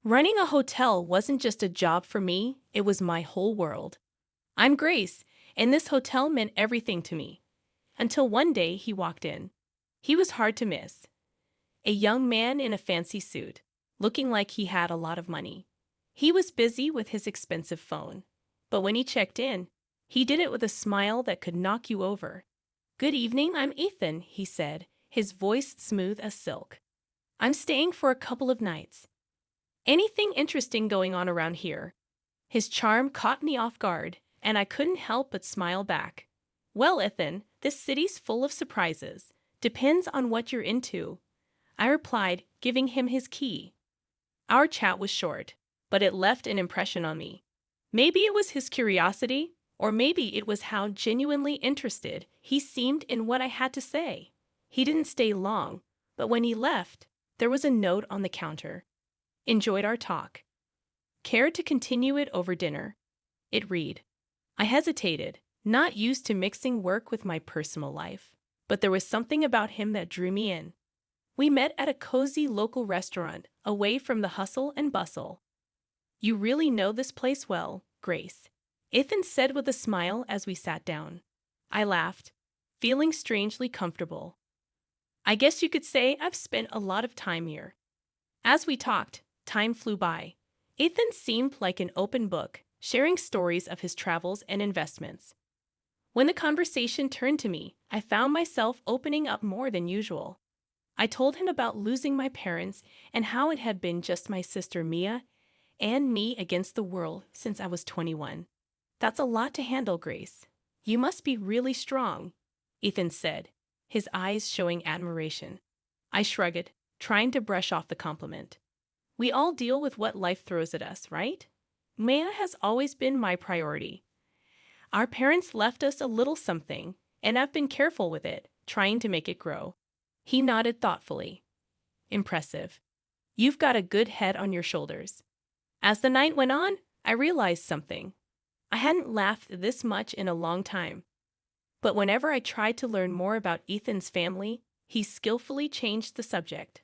Running a hotel wasn't just a job for me, it was my whole world. I'm Grace, and this hotel meant everything to me. Until one day he walked in. He was hard to miss. A young man in a fancy suit, looking like he had a lot of money. He was busy with his expensive phone. But when he checked in, he did it with a smile that could knock you over. "Good evening, I'm Ethan," he said, his voice smooth as silk. "I'm staying for a couple of nights. Anything interesting going on around here?" His charm caught me off guard, and I couldn't help but smile back. "Well, Ethan, this city's full of surprises. Depends on what you're into," I replied, giving him his key. Our chat was short, but it left an impression on me. Maybe it was his curiosity, or maybe it was how genuinely interested he seemed in what I had to say. He didn't stay long, but when he left, there was a note on the counter. "Enjoyed our talk. Care to continue it over dinner?" It read. I hesitated, not used to mixing work with my personal life, but there was something about him that drew me in. We met at a cozy local restaurant, away from the hustle and bustle. "You really know this place well, Grace," Ethan said with a smile as we sat down. I laughed, feeling strangely comfortable. "I guess you could say I've spent a lot of time here." As we talked, time flew by. Ethan seemed like an open book, sharing stories of his travels and investments. When the conversation turned to me, I found myself opening up more than usual. I told him about losing my parents and how it had been just my sister Mia and me against the world since I was 21. "That's a lot to handle, Grace. You must be really strong," Ethan said, his eyes showing admiration. I shrugged, trying to brush off the compliment. "We all deal with what life throws at us, right? Mia has always been my priority. Our parents left us a little something, and I've been careful with it, trying to make it grow." He nodded thoughtfully. "Impressive. You've got a good head on your shoulders." As the night went on, I realized something. I hadn't laughed this much in a long time. But whenever I tried to learn more about Ethan's family, he skillfully changed the subject.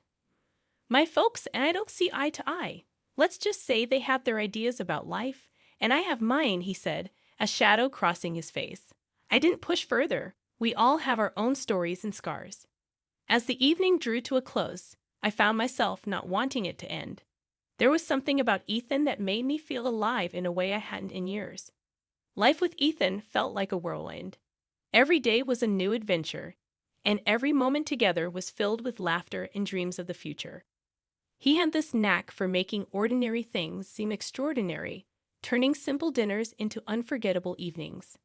"My folks and I don't see eye to eye. Let's just say they have their ideas about life, and I have mine," he said, a shadow crossing his face. I didn't push further. We all have our own stories and scars. As the evening drew to a close, I found myself not wanting it to end. There was something about Ethan that made me feel alive in a way I hadn't in years. Life with Ethan felt like a whirlwind. Every day was a new adventure, and every moment together was filled with laughter and dreams of the future. He had this knack for making ordinary things seem extraordinary, turning simple dinners into unforgettable evenings.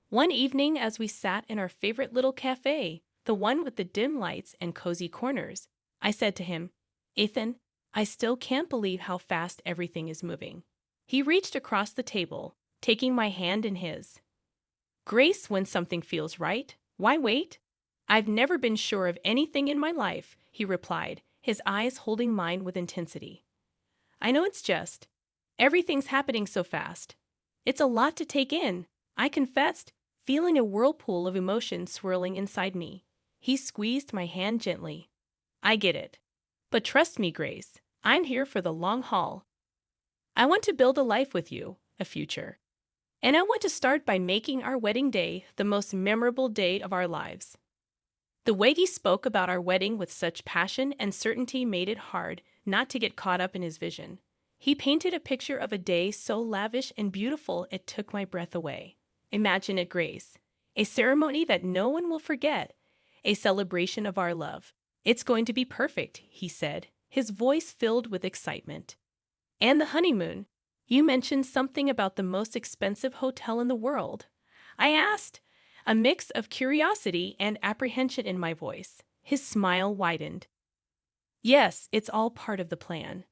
One evening, as we sat in our favorite little cafe, the one with the dim lights and cozy corners, I said to him, "Ethan, I still can't believe how fast everything is moving." He reached across the table, taking my hand in his. "Grace, when something feels right, why wait? I've never been sure of anything in my life," he replied, his eyes holding mine with intensity. "I know it's just. Everything's happening so fast. It's a lot to take in," I confessed, feeling a whirlpool of emotion swirling inside me. He squeezed my hand gently. "I get it. But trust me, Grace, I'm here for the long haul. I want to build a life with you, a future. And I want to start by making our wedding day the most memorable day of our lives." The way he spoke about our wedding with such passion and certainty made it hard not to get caught up in his vision. He painted a picture of a day so lavish and beautiful it took my breath away. "Imagine it, Grace. A ceremony that no one will forget. A celebration of our love. It's going to be perfect," he said, his voice filled with excitement. "And the honeymoon. You mentioned something about the most expensive hotel in the world," I asked, a mix of curiosity and apprehension in my voice. His smile widened. "Yes, it's all part of the plan.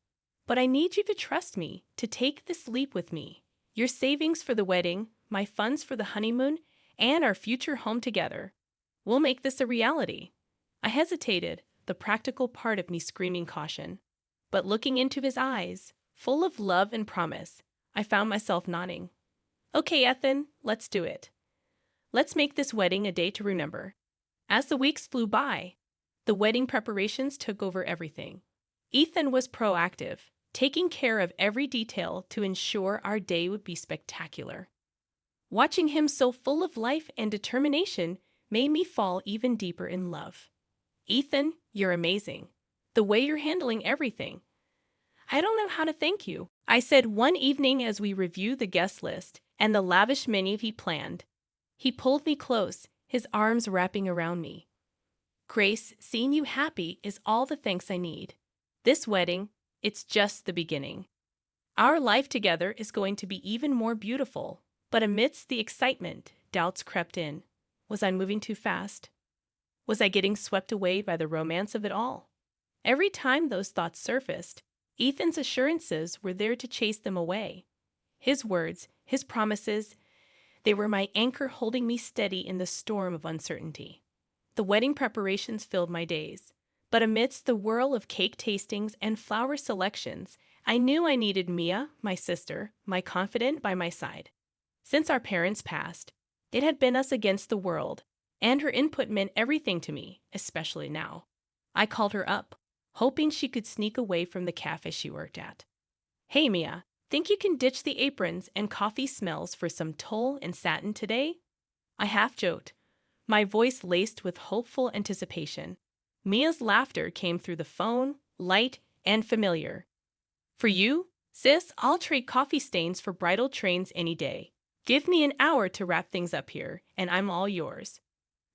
But I need you to trust me, to take this leap with me. Your savings for the wedding, my funds for the honeymoon, and our future home together. We'll make this a reality." I hesitated, the practical part of me screaming caution. But looking into his eyes, full of love and promise, I found myself nodding. "Okay, Ethan, let's do it. Let's make this wedding a day to remember." As the weeks flew by, the wedding preparations took over everything. Ethan was proactive, taking care of every detail to ensure our day would be spectacular. Watching him so full of life and determination made me fall even deeper in love. Ethan, you're amazing. The way you're handling everything. I don't know how to thank you, I said one evening as we reviewed the guest list and the lavish menu he planned. He pulled me close, his arms wrapping around me. Grace, seeing you happy is all the thanks I need. This wedding, it's just the beginning. Our life together is going to be even more beautiful, but amidst the excitement, doubts crept in. Was I moving too fast? Was I getting swept away by the romance of it all? Every time those thoughts surfaced, Ethan's assurances were there to chase them away. His words, his promises, they were my anchor holding me steady in the storm of uncertainty. The wedding preparations filled my days, but amidst the whirl of cake tastings and flower selections, I knew I needed Mia, my sister, my confidant, by my side. Since our parents passed, it had been us against the world, and her input meant everything to me, especially now. I called her up, hoping she could sneak away from the cafe she worked at. Hey Mia, think you can ditch the aprons and coffee smells for some tulle and satin today? I half joked, my voice laced with hopeful anticipation. Mia's laughter came through the phone, light and familiar. For you, sis, I'll trade coffee stains for bridal trains any day. Give me an hour to wrap things up here, and I'm all yours.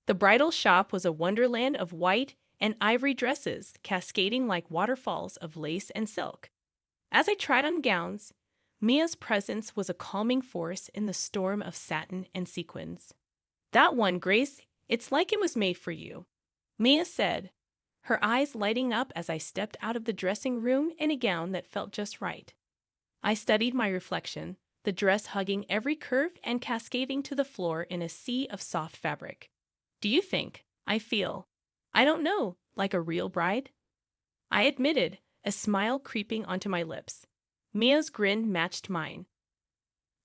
The bridal shop was a wonderland of white and ivory dresses cascading like waterfalls of lace and silk. As I tried on gowns, Mia's presence was a calming force in the storm of satin and sequins. That one, Grace, it's like it was made for you, Mia said, her eyes lighting up as I stepped out of the dressing room in a gown that felt just right. I studied my reflection, the dress hugging every curve and cascading to the floor in a sea of soft fabric. Do you think I feel, I don't know, like a real bride? I admitted, a smile creeping onto my lips. Mia's grin matched mine.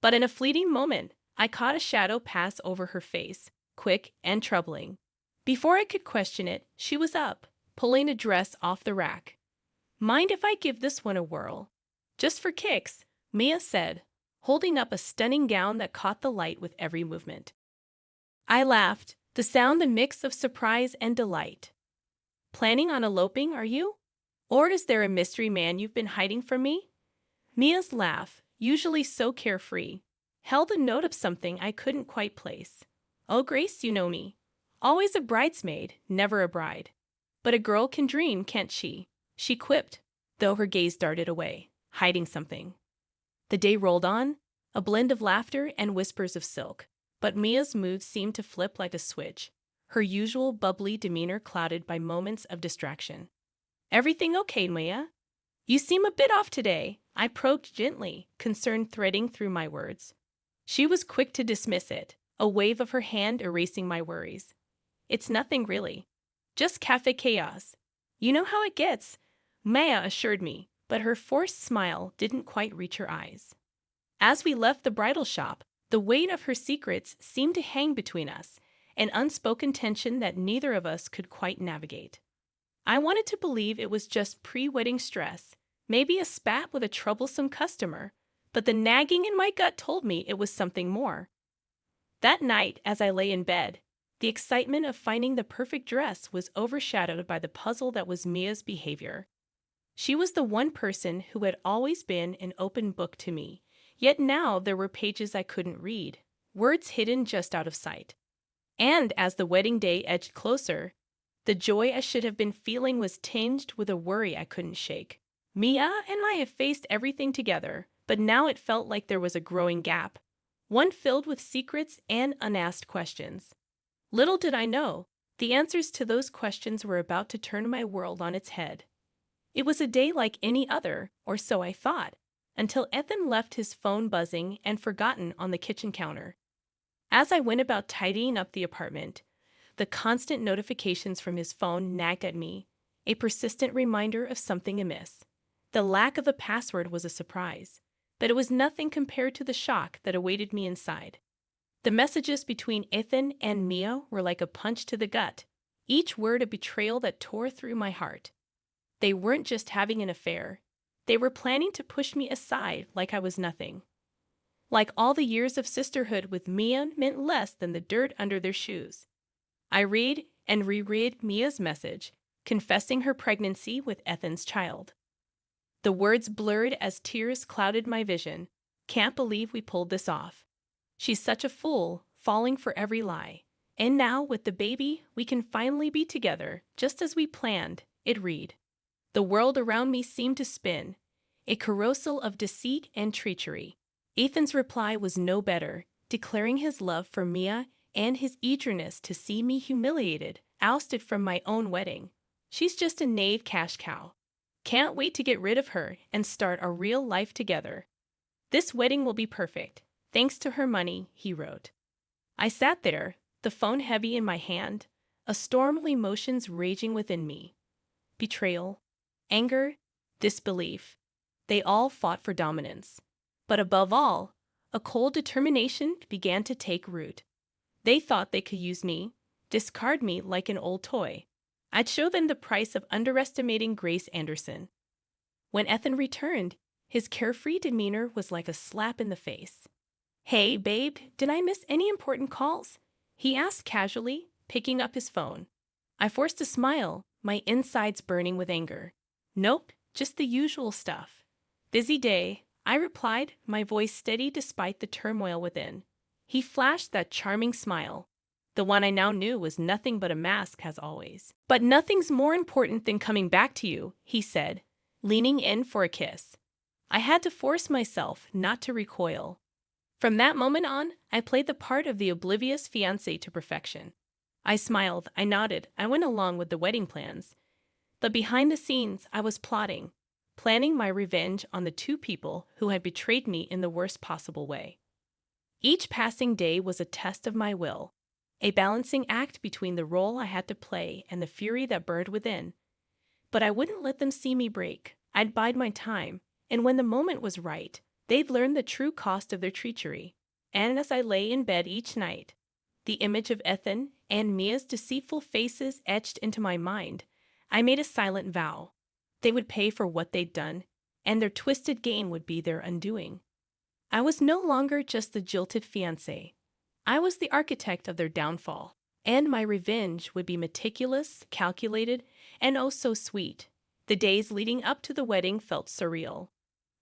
But in a fleeting moment, I caught a shadow pass over her face, quick and troubling. Before I could question it, she was up, pulling a dress off the rack. Mind if I give this one a whirl? Just for kicks, Mia said, holding up a stunning gown that caught the light with every movement. I laughed, the sound a mix of surprise and delight. Planning on eloping, are you? Or is there a mystery man you've been hiding from me? Mia's laugh, usually so carefree, held a note of something I couldn't quite place. Oh, Grace, you know me. Always a bridesmaid, never a bride. But a girl can dream, can't she? She quipped, though her gaze darted away, hiding something. The day rolled on, a blend of laughter and whispers of silk, but Mia's mood seemed to flip like a switch, her usual bubbly demeanor clouded by moments of distraction. Everything okay, Mia? You seem a bit off today, I probed gently, concern threading through my words. She was quick to dismiss it, a wave of her hand erasing my worries. It's nothing really. Just cafe chaos. You know how it gets, Maya assured me, but her forced smile didn't quite reach her eyes. As we left the bridal shop, the weight of her secrets seemed to hang between us, an unspoken tension that neither of us could quite navigate. I wanted to believe it was just pre-wedding stress, maybe a spat with a troublesome customer, but the nagging in my gut told me it was something more. That night, as I lay in bed, the excitement of finding the perfect dress was overshadowed by the puzzle that was Mia's behavior. She was the one person who had always been an open book to me, yet now there were pages I couldn't read, words hidden just out of sight. And as the wedding day edged closer, the joy I should have been feeling was tinged with a worry I couldn't shake. Mia and I have faced everything together, but now it felt like there was a growing gap, one filled with secrets and unasked questions. Little did I know, the answers to those questions were about to turn my world on its head. It was a day like any other, or so I thought, until Ethan left his phone buzzing and forgotten on the kitchen counter. As I went about tidying up the apartment, the constant notifications from his phone nagged at me, a persistent reminder of something amiss. The lack of a password was a surprise, but it was nothing compared to the shock that awaited me inside. The messages between Ethan and Mia were like a punch to the gut, each word a betrayal that tore through my heart. They weren't just having an affair. They were planning to push me aside like I was nothing. Like all the years of sisterhood with Mia meant less than the dirt under their shoes. I read and reread Mia's message, confessing her pregnancy with Ethan's child. The words blurred as tears clouded my vision. Can't believe we pulled this off. She's such a fool, falling for every lie. And now, with the baby, we can finally be together, just as we planned, it read. The world around me seemed to spin, a carousel of deceit and treachery. Ethan's reply was no better, declaring his love for Mia and his eagerness to see me humiliated, ousted from my own wedding. She's just a knave cash cow. Can't wait to get rid of her and start a real life together. This wedding will be perfect, thanks to her money, he wrote. I sat there, the phone heavy in my hand, a storm of emotions raging within me. Betrayal, anger, disbelief. They all fought for dominance. But above all, a cold determination began to take root. They thought they could use me, discard me like an old toy. I'd show them the price of underestimating Grace Anderson. When Ethan returned, his carefree demeanor was like a slap in the face. Hey, babe, did I miss any important calls? He asked casually, picking up his phone. I forced a smile, my insides burning with anger. Nope, just the usual stuff. Busy day, I replied, my voice steady despite the turmoil within. He flashed that charming smile. The one I now knew was nothing but a mask, as always. But nothing's more important than coming back to you, he said, leaning in for a kiss. I had to force myself not to recoil. From that moment on, I played the part of the oblivious fiancé to perfection. I smiled, I nodded, I went along with the wedding plans. But behind the scenes, I was planning my revenge on the two people who had betrayed me in the worst possible way. Each passing day was a test of my will, a balancing act between the role I had to play and the fury that burned within. But I wouldn't let them see me break. I'd bide my time, and when the moment was right, they'd learn the true cost of their treachery. And as I lay in bed each night, the image of Ethan and Mia's deceitful faces etched into my mind, I made a silent vow. They would pay for what they'd done, and their twisted game would be their undoing. I was no longer just the jilted fiancé. I was the architect of their downfall, and my revenge would be meticulous, calculated, and oh so sweet. The days leading up to the wedding felt surreal.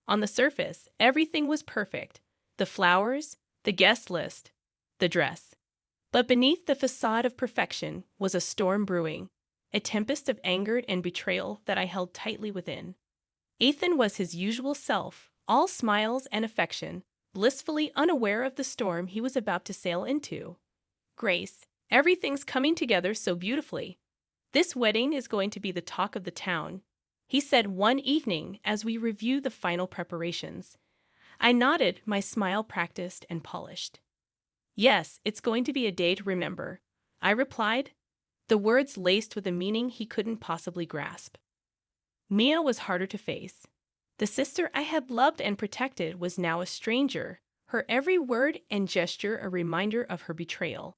On the surface, everything was perfect. The flowers, the guest list, the dress. But beneath the facade of perfection was a storm brewing, a tempest of anger and betrayal that I held tightly within. Ethan was his usual self, all smiles and affection, blissfully unaware of the storm he was about to sail into. Grace, everything's coming together so beautifully. This wedding is going to be the talk of the town, he said one evening as we reviewed the final preparations. I nodded, my smile practiced and polished. Yes, it's going to be a day to remember, I replied, the words laced with a meaning he couldn't possibly grasp. Mia was harder to face. The sister I had loved and protected was now a stranger, her every word and gesture a reminder of her betrayal.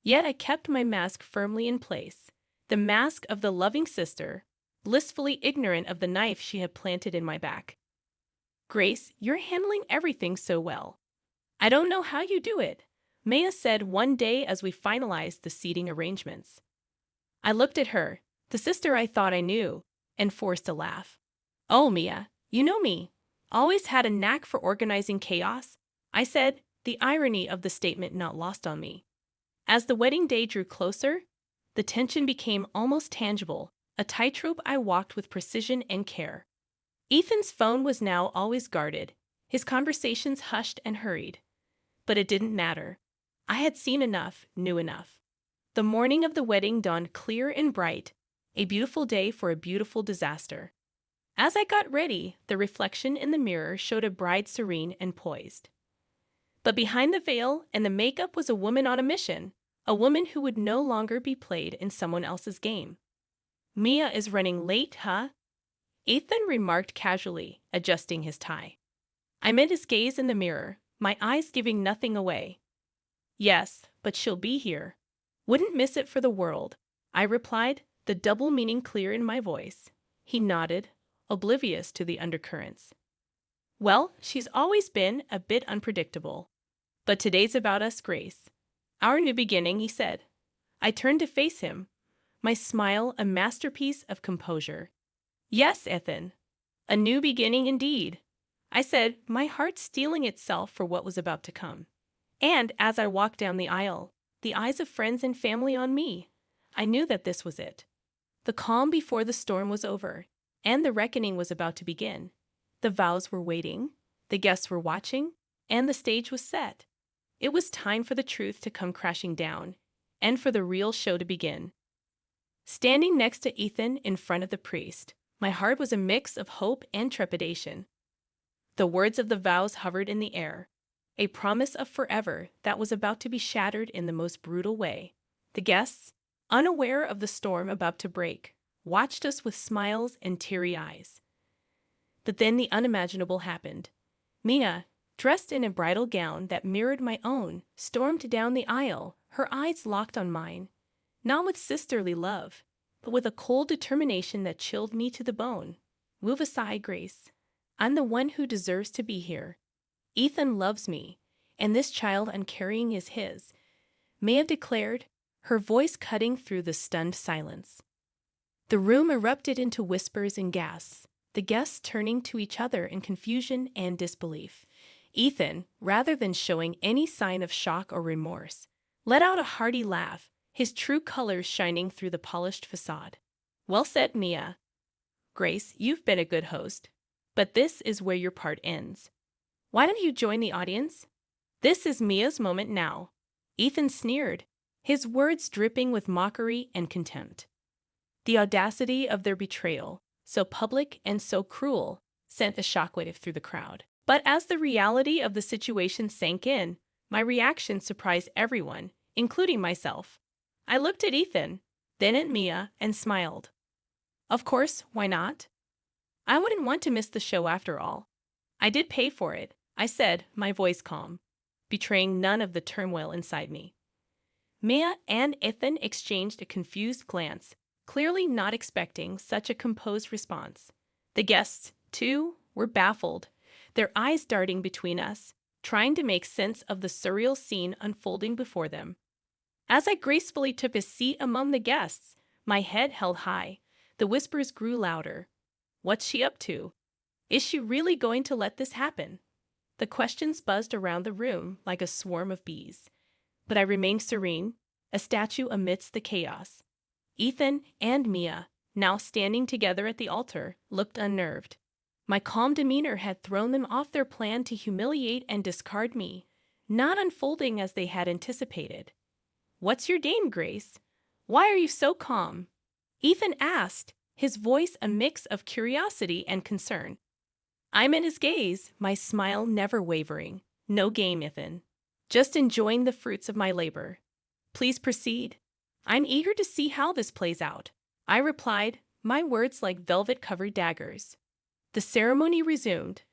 Yet I kept my mask firmly in place, the mask of the loving sister, blissfully ignorant of the knife she had planted in my back. Grace, you're handling everything so well. I don't know how you do it, Maya said one day as we finalized the seating arrangements. I looked at her, the sister I thought I knew, and forced a laugh. Oh, Mia, you know me. Always had a knack for organizing chaos, I said, the irony of the statement not lost on me. As the wedding day drew closer, the tension became almost tangible, a tightrope I walked with precision and care. Ethan's phone was now always guarded, his conversations hushed and hurried. But it didn't matter. I had seen enough, knew enough. The morning of the wedding dawned clear and bright, a beautiful day for a beautiful disaster. As I got ready, the reflection in the mirror showed a bride serene and poised. But behind the veil and the makeup was a woman on a mission, a woman who would no longer be played in someone else's game. Mia is running late, huh? Ethan remarked casually, adjusting his tie. I met his gaze in the mirror, my eyes giving nothing away. Yes, but she'll be here. Wouldn't miss it for the world, I replied, the double meaning clear in my voice. He nodded, oblivious to the undercurrents. Well, she's always been a bit unpredictable. But today's about us, Grace. Our new beginning, he said. I turned to face him, my smile a masterpiece of composure. Yes, Ethan. A new beginning indeed, I said, my heart steeling itself for what was about to come. And as I walked down the aisle, the eyes of friends and family on me, I knew that this was it. The calm before the storm was over, and the reckoning was about to begin. The vows were waiting, the guests were watching, and the stage was set. It was time for the truth to come crashing down, and for the real show to begin. Standing next to Ethan in front of the priest, my heart was a mix of hope and trepidation. The words of the vows hovered in the air, a promise of forever that was about to be shattered in the most brutal way. The guests, unaware of the storm about to break, watched us with smiles and teary eyes. But then the unimaginable happened. Mia, dressed in a bridal gown that mirrored my own, stormed down the aisle, her eyes locked on mine, not with sisterly love, but with a cold determination that chilled me to the bone. Move aside, Grace. I'm the one who deserves to be here. Ethan loves me, and this child I'm carrying is his, Mia declared, her voice cutting through the stunned silence. The room erupted into whispers and gasps, the guests turning to each other in confusion and disbelief. Ethan, rather than showing any sign of shock or remorse, let out a hearty laugh, his true colors shining through the polished facade. Well said, Mia. Grace, you've been a good host, but this is where your part ends. Why don't you join the audience? This is Mia's moment now. Ethan sneered, his words dripping with mockery and contempt. The audacity of their betrayal, so public and so cruel, sent a shockwave through the crowd. But as the reality of the situation sank in, my reaction surprised everyone, including myself. I looked at Ethan, then at Mia, and smiled. Of course, why not? I wouldn't want to miss the show after all. I did pay for it, I said, my voice calm, betraying none of the turmoil inside me. Mia and Ethan exchanged a confused glance, clearly not expecting such a composed response. The guests, too, were baffled, their eyes darting between us, trying to make sense of the surreal scene unfolding before them. As I gracefully took a seat among the guests, my head held high, the whispers grew louder. What's she up to? Is she really going to let this happen? The questions buzzed around the room like a swarm of bees. But I remained serene, a statue amidst the chaos. Ethan and Mia, now standing together at the altar, looked unnerved. My calm demeanor had thrown them off their plan to humiliate and discard me, not unfolding as they had anticipated. What's your name, Grace? Why are you so calm? Ethan asked, his voice a mix of curiosity and concern. I met his gaze, my smile never wavering. No game, Ethan. Just enjoying the fruits of my labor. Please proceed. I'm eager to see how this plays out, I replied, my words like velvet-covered daggers. The ceremony resumed,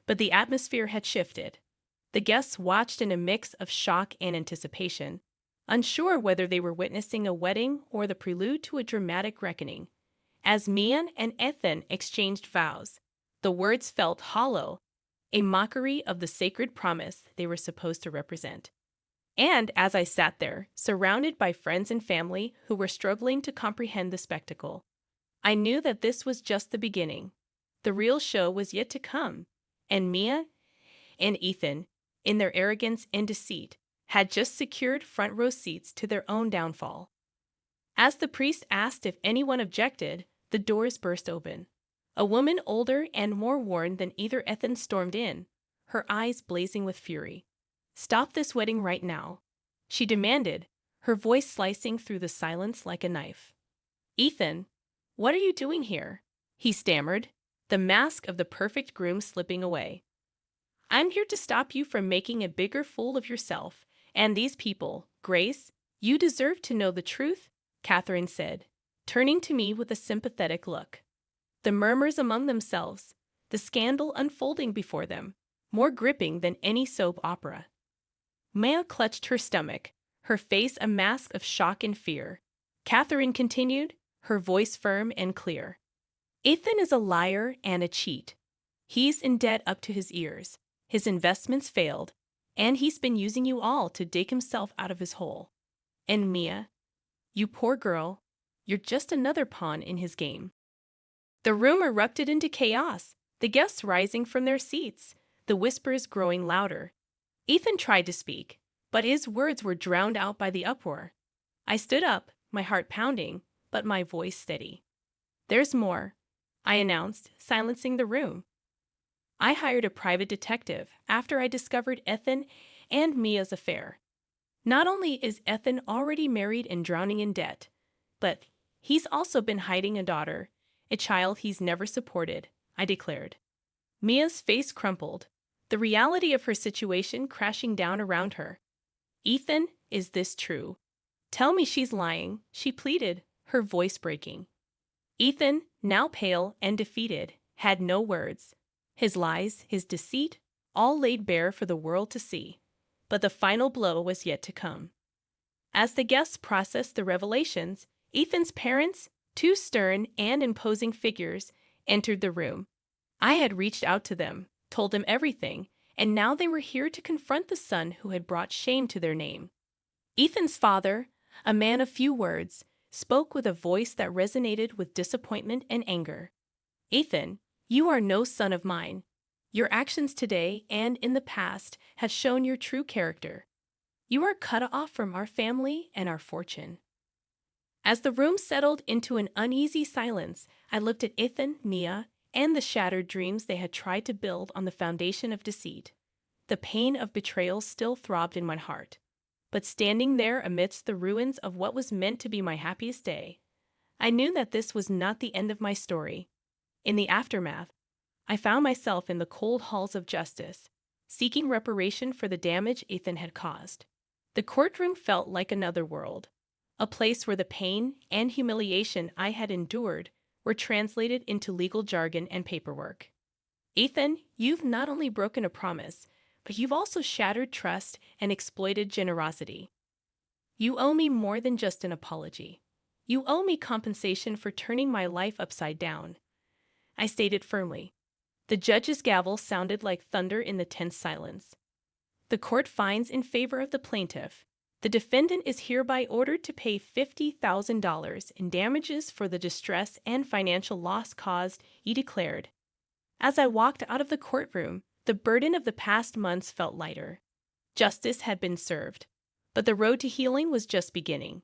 but the atmosphere had shifted. The guests watched in a mix of shock and anticipation, unsure whether they were witnessing a wedding or the prelude to a dramatic reckoning. As Mia and Ethan exchanged vows, the words felt hollow, a mockery of the sacred promise they were supposed to represent. And as I sat there, surrounded by friends and family who were struggling to comprehend the spectacle, I knew that this was just the beginning. The real show was yet to come, and Mia and Ethan, in their arrogance and deceit, had just secured front row seats to their own downfall. As the priest asked if anyone objected, the doors burst open. A woman older and more worn than either Ethan stormed in, her eyes blazing with fury. Stop this wedding right now, she demanded, her voice slicing through the silence like a knife. Ethan, what are you doing here? He stammered, the mask of the perfect groom slipping away. I'm here to stop you from making a bigger fool of yourself and these people. Grace, you deserve to know the truth, Catherine said, turning to me with a sympathetic look. The murmurs among themselves, the scandal unfolding before them, more gripping than any soap opera. Maya clutched her stomach, her face a mask of shock and fear. Catherine continued, her voice firm and clear. Ethan is a liar and a cheat. He's in debt up to his ears. His investments failed, and he's been using you all to dig himself out of his hole. And Mia, you poor girl, you're just another pawn in his game. The room erupted into chaos, the guests rising from their seats, the whispers growing louder. Ethan tried to speak, but his words were drowned out by the uproar. I stood up, my heart pounding, but my voice steady. "There's more," I announced, silencing the room. I hired a private detective after I discovered Ethan and Mia's affair. Not only is Ethan already married and drowning in debt, but he's also been hiding a daughter, a child he's never supported, I declared. Mia's face crumpled, the reality of her situation crashing down around her. "Ethan, is this true? Tell me she's lying," she pleaded, her voice breaking. Ethan, now pale and defeated, had no words. His lies, his deceit, all laid bare for the world to see. But the final blow was yet to come. As the guests processed the revelations, Ethan's parents, two stern and imposing figures, entered the room. I had reached out to them, told them everything, and now they were here to confront the son who had brought shame to their name. Ethan's father, a man of few words, spoke with a voice that resonated with disappointment and anger. "Ethan, you are no son of mine. Your actions today and in the past have shown your true character. You are cut off from our family and our fortune." As the room settled into an uneasy silence, I looked at Ethan, Mia, and the shattered dreams they had tried to build on the foundation of deceit. The pain of betrayal still throbbed in my heart. But standing there amidst the ruins of what was meant to be my happiest day, I knew that this was not the end of my story. In the aftermath, I found myself in the cold halls of justice, seeking reparation for the damage Ethan had caused. The courtroom felt like another world, a place where the pain and humiliation I had endured were translated into legal jargon and paperwork. "Ethan, you've not only broken a promise, but you've also shattered trust and exploited generosity. You owe me more than just an apology. You owe me compensation for turning my life upside down," I stated firmly. The judge's gavel sounded like thunder in the tense silence. "The court finds in favor of the plaintiff. The defendant is hereby ordered to pay $50,000 in damages for the distress and financial loss caused," he declared. As I walked out of the courtroom, the burden of the past months felt lighter. Justice had been served, but the road to healing was just beginning.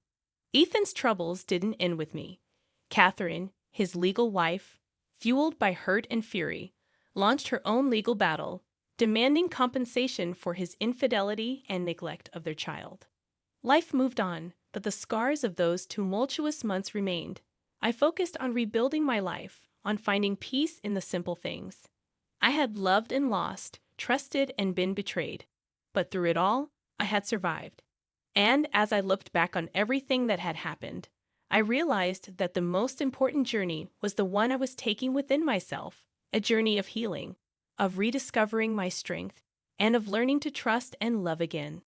Ethan's troubles didn't end with me. Catherine, his legal wife, fueled by hurt and fury, launched her own legal battle, demanding compensation for his infidelity and neglect of their child. Life moved on, but the scars of those tumultuous months remained. I focused on rebuilding my life, on finding peace in the simple things. I had loved and lost, trusted and been betrayed, but through it all, I had survived. And as I looked back on everything that had happened, I realized that the most important journey was the one I was taking within myself, a journey of healing, of rediscovering my strength, and of learning to trust and love again.